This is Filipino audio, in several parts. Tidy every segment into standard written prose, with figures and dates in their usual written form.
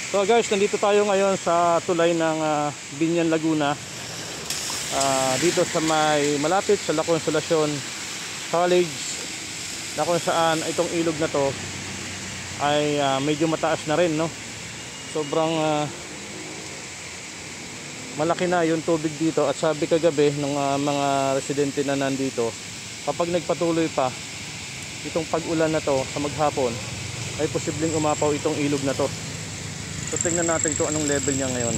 So guys, nandito tayo ngayon sa tulay ng Binyan, Laguna. Dito sa may malapit sa La Consolacion College, na kung saan itong ilog na to ay medyo mataas na rin, no? Sobrang malaki na yung tubig dito. At sabi kagabi ng mga residente na nandito, kapag nagpatuloy pa itong pag-ulan na to sa maghapon, ay posibleng umapaw itong ilog na to. So tingnan natin kung anong level niya ngayon.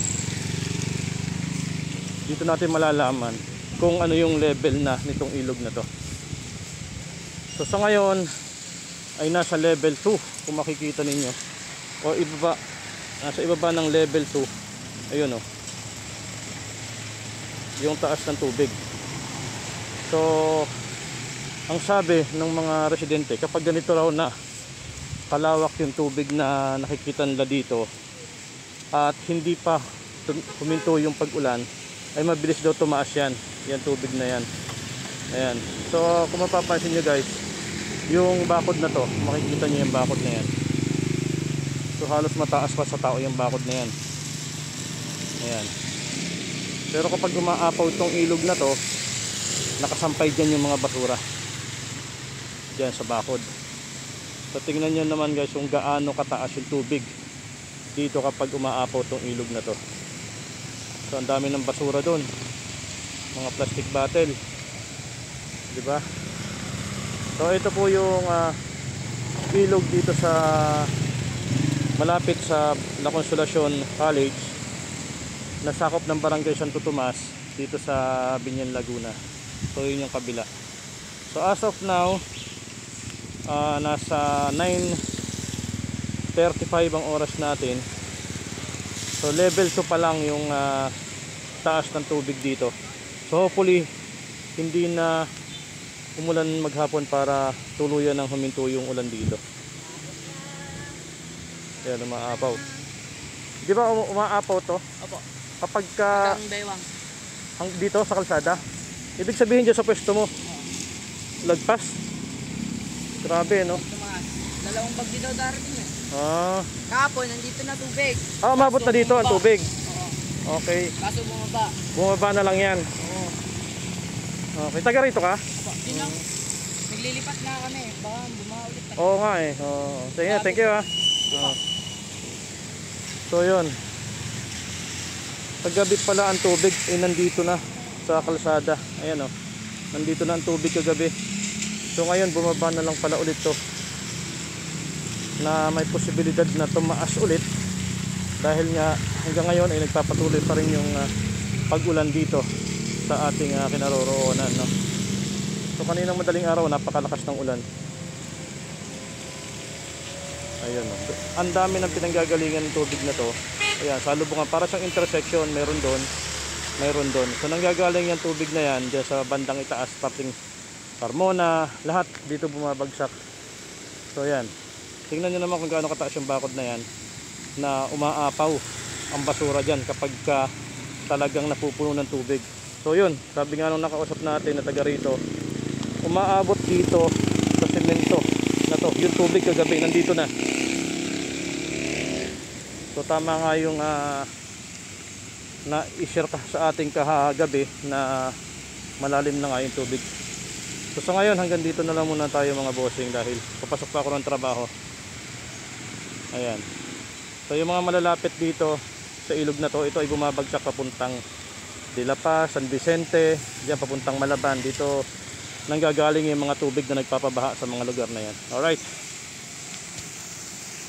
Dito natin malalaman kung ano yung level na nitong ilog na to. So sa ngayon ay nasa level 2 kung makikita ninyo, o ibaba, nasa ibaba ng level 2. Ayun o, yung taas ng tubig. So ang sabi ng mga residente, kapag ganito raw na kalawak yung tubig na nakikita nila dito at hindi pa huminto yung pag-ulan, ay mabilis daw tumaas yan tubig na yan. Ayan. So kung mapapansin nyo guys, yung bakod na to, makikita nyo yung bakod na yan. So halos mataas pa sa tao yung bakod na yan. Ayan. Pero kapag umaapaw itong ilog na to, nakasampay dyan yung mga basura dyan sa bakod. So tingnan nyo naman guys kung gaano kataas yung tubig dito kapag umaapaw tong ilog na to. So ang dami ng basura doon, mga plastic bottle, di ba? So ito po yung ilog dito sa malapit sa La Consolacion College, nasakop ng Barangay Santo Tomas dito sa Binyan, Laguna. So yun yung kabila. So as of now, nasa 9:35 ang oras natin. So level 2 pa lang yung taas ng tubig dito. So hopefully hindi na umulan maghapon para tuluyan ng huminto yung ulan dito. Ayan, umaapaw. Di ba umaapaw to? Opo. Kapag ka Baywang. dito sa kalsada, ibig sabihin dyan sa pwesto mo, lagpas. Grabe, no? Tumaas. Dalawang bag dito darating eh. Kahapon, nandito na tubig. Umabot na dito ang tubig. Oo. Okay. Kaso bumaba. Bumaba na lang yan. Oo. Okay, taga rito ka? Opo. Yun lang. Naglilipat na kami. Baka bumaulit na. Oo nga eh. Sige, thank you ha. So yun. Paggabi pala ang tubig ay nandito na sa kalsada. Ayan o. Nandito na ang tubig kagabi. So ngayon bumaba na lang pala ulit to, na may posibilidad na tumaas ulit dahil nga hanggang ngayon ay nagpapatuloy pa rin yung pag-ulan dito sa ating kinaroroonan, no? So kaninang madaling araw napakalakas ng ulan. Ayun, no? Ang dami ng pinanggagalingan ng tubig na to. Ayan, salubungan para siyang intersection, meron doon. So nanggagaling yung tubig na yan diyan sa bandang itaas, pating Carmona, lahat dito bumabagsak. So yan, tingnan nyo naman kung gaano kataas yung bakod na yan, na umaapaw ang basura dyan kapag talagang napupuno ng tubig. So yun, sabi nga nung nakausap natin na taga rito, umaabot dito sa semento na to, yung tubig kagabi nandito na. So tama nga yung na i-share sa ating kahagabi na malalim na nga yung tubig. So sa ngayon hanggang dito na lang muna tayo mga bossing dahil papasok pa ako ng trabaho. Ayan. So yung mga malalapit dito sa ilog na to, ito ay bumabagsak papuntang De La Paz, San Vicente, diyan papuntang Malaban. Dito nanggagaling yung mga tubig na nagpapabaha sa mga lugar na yan. Alright.